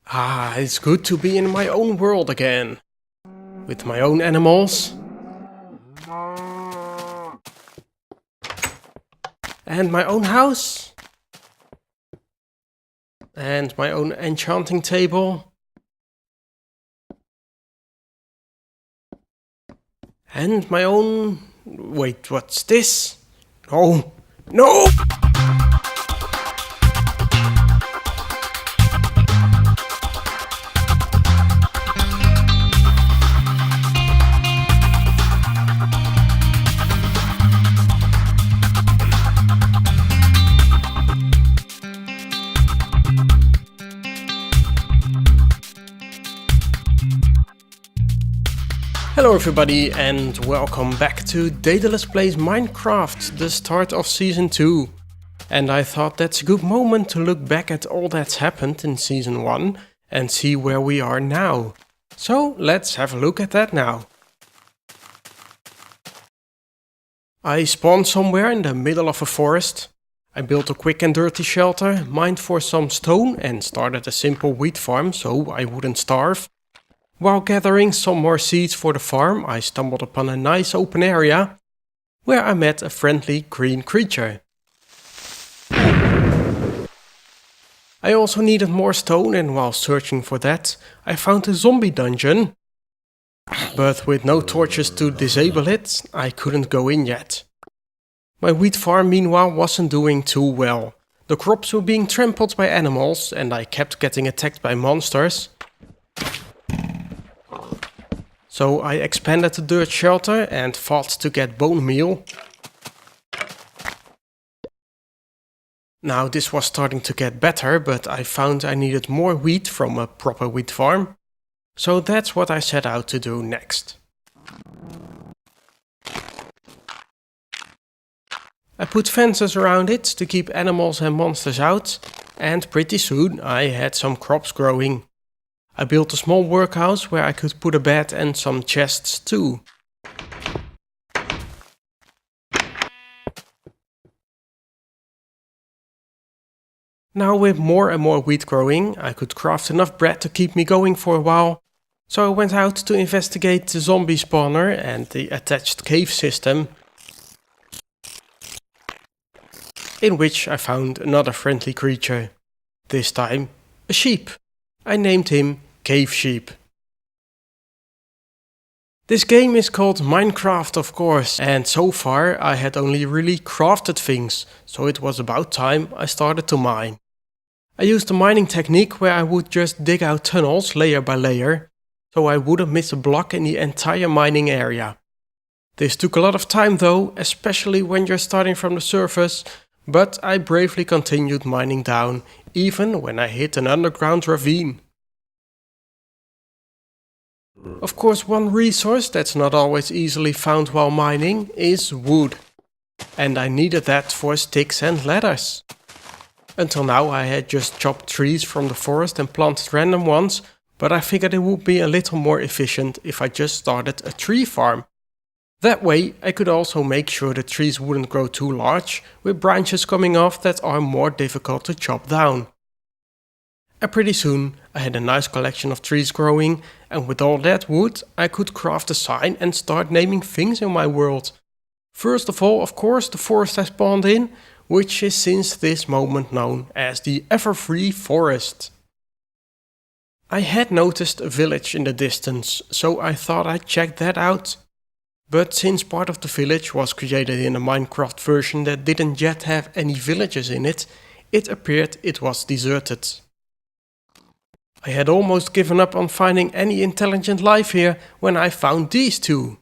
Ah, it's good to be in my own world again. With my own animals. And my own house. And my own enchanting table. And my own... Wait, what's this? Oh, no! Hello everybody and welcome back to Daedalus Plays Minecraft, the start of Season 2. And I thought that's a good moment to look back at all that's happened in Season 1 and see where we are now. So let's have a look at that now. I spawned somewhere in the middle of a forest. I built a quick and dirty shelter, mined for some stone and started a simple wheat farm so I wouldn't starve. While gathering some more seeds for the farm, I stumbled upon a nice open area, where I met a friendly green creature. I also needed more stone, and while searching for that, I found a zombie dungeon. But with no torches to disable it, I couldn't go in yet. My wheat farm meanwhile wasn't doing too well. The crops were being trampled by animals, and I kept getting attacked by monsters. So I expanded the dirt shelter and fought to get bone meal. Now this was starting to get better, but I found I needed more wheat from a proper wheat farm. So that's what I set out to do next. I put fences around it to keep animals and monsters out, and pretty soon I had some crops growing. I built a small workhouse where I could put a bed and some chests too. Now with more and more wheat growing, I could craft enough bread to keep me going for a while. So I went out to investigate the zombie spawner and the attached cave system, in which I found another friendly creature. This time, a sheep. I named him Cave Sheep. This game is called Minecraft, of course, and so far I had only really crafted things, so it was about time I started to mine. I used a mining technique where I would just dig out tunnels layer by layer, so I wouldn't miss a block in the entire mining area. This took a lot of time though, especially when you're starting from the surface, but I bravely continued mining down, even when I hit an underground ravine. Of course, one resource that's not always easily found while mining is wood. And I needed that for sticks and ladders. Until now I had just chopped trees from the forest and planted random ones, but I figured it would be a little more efficient if I just started a tree farm. That way I could also make sure the trees wouldn't grow too large, with branches coming off that are more difficult to chop down. And pretty soon I had a nice collection of trees growing, and with all that wood I could craft a sign and start naming things in my world. First of all, of course, the forest I spawned in, which is since this moment known as the Everfree Forest. I had noticed a village in the distance, so I thought I'd check that out. But since part of the village was created in a Minecraft version that didn't yet have any villages in it, it appeared it was deserted. I had almost given up on finding any intelligent life here when I found these two.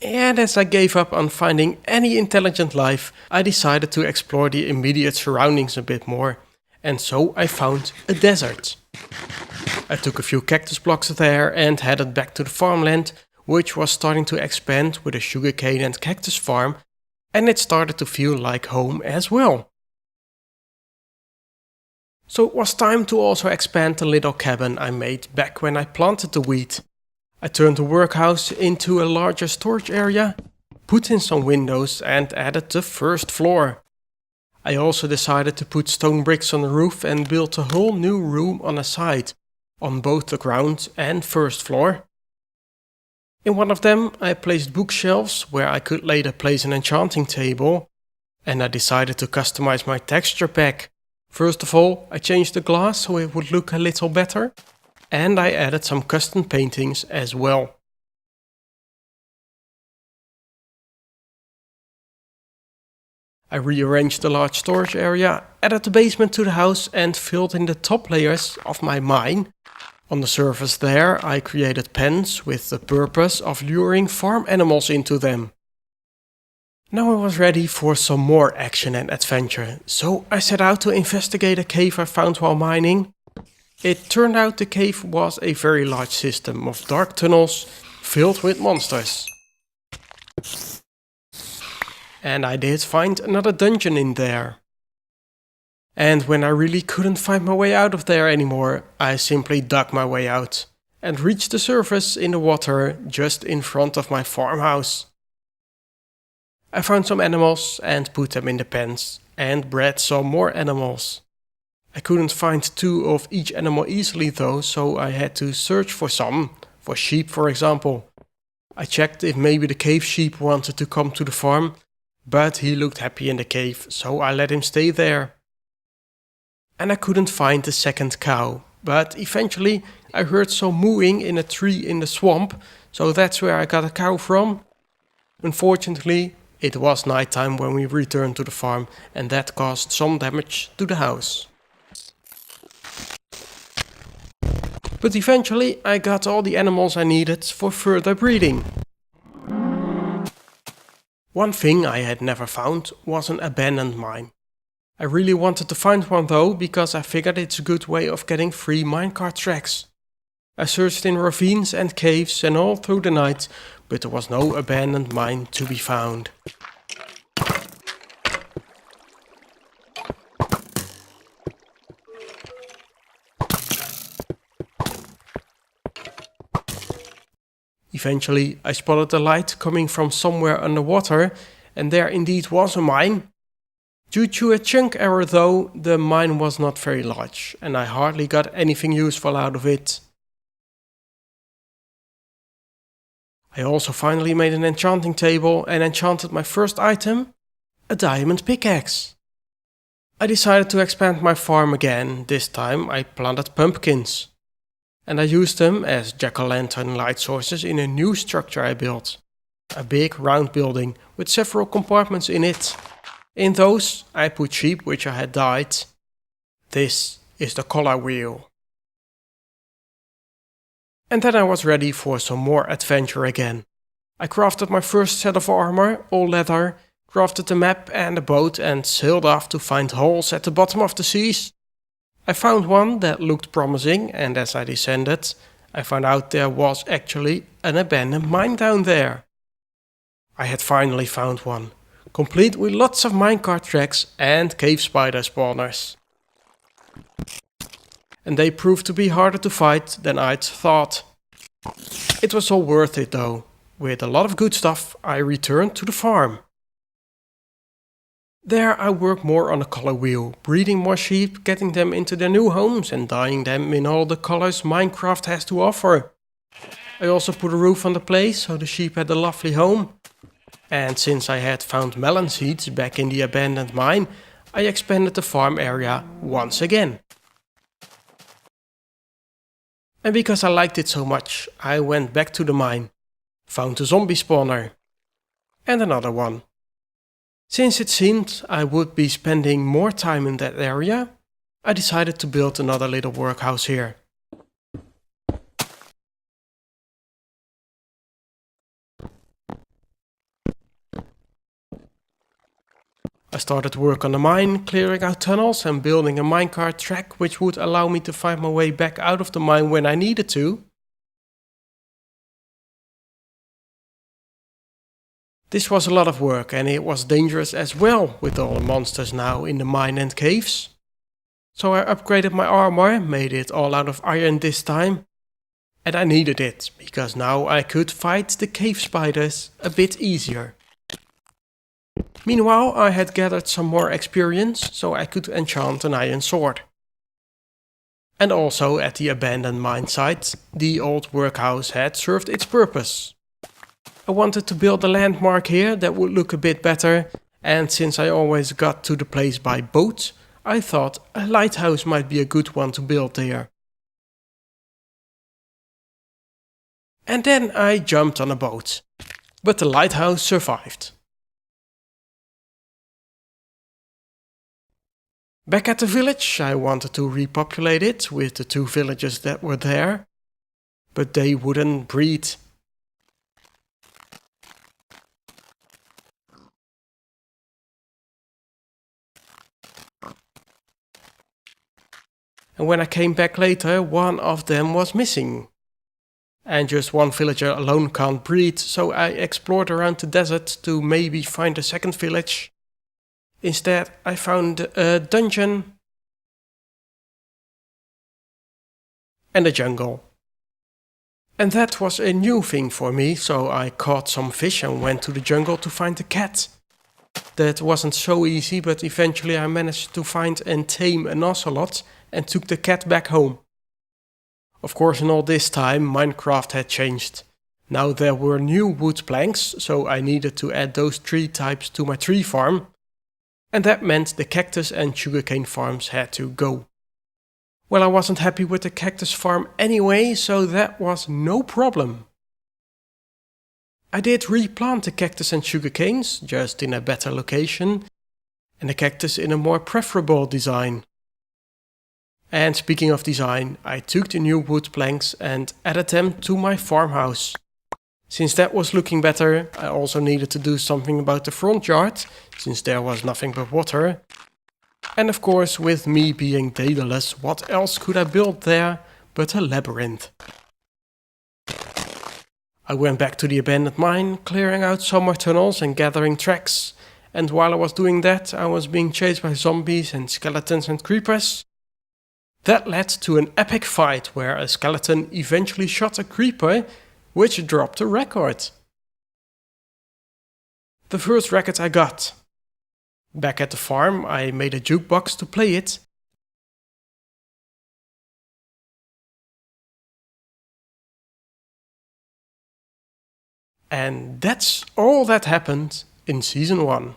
And as I gave up on finding any intelligent life, I decided to explore the immediate surroundings a bit more, and so I found a desert. I took a few cactus blocks there and headed back to the farmland, which was starting to expand with a sugarcane and cactus farm, and it started to feel like home as well. So it was time to also expand the little cabin I made back when I planted the wheat. I turned the workhouse into a larger storage area, put in some windows and added the first floor. I also decided to put stone bricks on the roof and built a whole new room on a side, on both the ground and first floor. In one of them I placed bookshelves where I could later place an enchanting table, and I decided to customize my texture pack. First of all, I changed the glass so it would look a little better, and I added some custom paintings as well. I rearranged the large storage area, added the basement to the house and filled in the top layers of my mine. On the surface there I created pens with the purpose of luring farm animals into them. Now I was ready for some more action and adventure, so I set out to investigate a cave I found while mining. It turned out the cave was a very large system of dark tunnels filled with monsters. And I did find another dungeon in there. And when I really couldn't find my way out of there anymore, I simply dug my way out and reached the surface in the water just in front of my farmhouse. I found some animals and put them in the pens and bred some more animals. I couldn't find 2 of each animal easily though, so I had to search for some, for sheep for example. I checked if maybe the cave sheep wanted to come to the farm, but he looked happy in the cave, so I let him stay there. And I couldn't find the second cow, but eventually I heard some mooing in a tree in the swamp, so that's where I got a cow from. Unfortunately, it was nighttime when we returned to the farm, and that caused some damage to the house. But eventually I got all the animals I needed for further breeding. One thing I had never found was an abandoned mine. I really wanted to find one though, because I figured it's a good way of getting free minecart tracks. I searched in ravines and caves and all through the night, but there was no abandoned mine to be found. Eventually I spotted a light coming from somewhere underwater, and there indeed was a mine. Due to a chunk error though, the mine was not very large, and I hardly got anything useful out of it. I also finally made an enchanting table and enchanted my first item, a diamond pickaxe. I decided to expand my farm again. This time I planted pumpkins. And I used them as jack-o'-lantern light sources in a new structure I built. A big round building with several compartments in it. In those I put sheep which I had dyed. This is the color wheel. And then I was ready for some more adventure again. I crafted my first set of armor, all leather, crafted a map and a boat and sailed off to find holes at the bottom of the seas. I found one that looked promising, and as I descended, I found out there was actually an abandoned mine down there. I had finally found one, complete with lots of minecart tracks and cave spider spawners. And they proved to be harder to fight than I'd thought. It was all worth it though. With a lot of good stuff, I returned to the farm. There I worked more on the color wheel, breeding more sheep, getting them into their new homes and dyeing them in all the colors Minecraft has to offer. I also put a roof on the place so the sheep had a lovely home. And since I had found melon seeds back in the abandoned mine, I expanded the farm area once again. And because I liked it so much, I went back to the mine, found a zombie spawner, and another one. Since it seemed I would be spending more time in that area, I decided to build another little workhouse here. I started work on the mine, clearing out tunnels and building a minecart track which would allow me to find my way back out of the mine when I needed to. This was a lot of work and it was dangerous as well with all the monsters now in the mine and caves. So I upgraded my armor, made it all out of iron this time. And I needed it, because now I could fight the cave spiders a bit easier. Meanwhile, I had gathered some more experience, so I could enchant an iron sword. And also at the abandoned mine site, the old workhouse had served its purpose. I wanted to build a landmark here that would look a bit better, and since I always got to the place by boat, I thought a lighthouse might be a good one to build there. And then I jumped on a boat, but the lighthouse survived. Back at the village, I wanted to repopulate it with the 2 villagers that were there, but they wouldn't breed. And when I came back later, one of them was missing. And just one villager alone can't breed, so I explored around the desert to maybe find a second village. Instead, I found a dungeon and a jungle. And that was a new thing for me, so I caught some fish and went to the jungle to find a cat. That wasn't so easy, but eventually I managed to find and tame an ocelot and took the cat back home. Of course, in all this time, Minecraft had changed. Now there were new wood planks, so I needed to add those tree types to my tree farm. And that meant the cactus and sugarcane farms had to go. Well, I wasn't happy with the cactus farm anyway, so that was no problem. I did replant the cactus and sugarcanes, just in a better location, and the cactus in a more preferable design. And speaking of design, I took the new wood planks and added them to my farmhouse. Since that was looking better, I also needed to do something about the front yard, since there was nothing but water. And of course, with me being Daedalus, what else could I build there but a labyrinth? I went back to the abandoned mine, clearing out some more tunnels and gathering tracks. And while I was doing that, I was being chased by zombies and skeletons and creepers. That led to an epic fight where a skeleton eventually shot a creeper, which dropped a record. The first record I got. Back at the farm, I made a jukebox to play it. And that's all that happened in Season 1.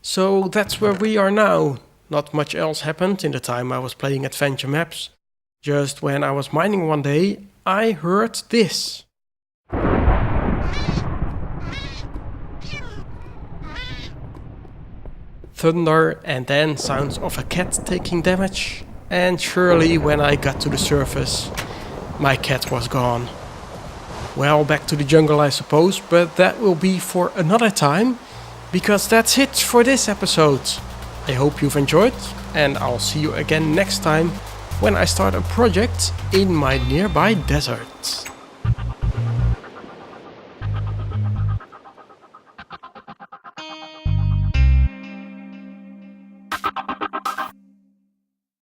So that's where we are now. Not much else happened in the time I was playing adventure maps. Just when I was mining one day, I heard this. Thunder and then sounds of a cat taking damage. And surely when I got to the surface, my cat was gone. Well, back to the jungle I suppose, but that will be for another time. Because that's it for this episode. I hope you've enjoyed, and I'll see you again next time when I start a project in my nearby desert.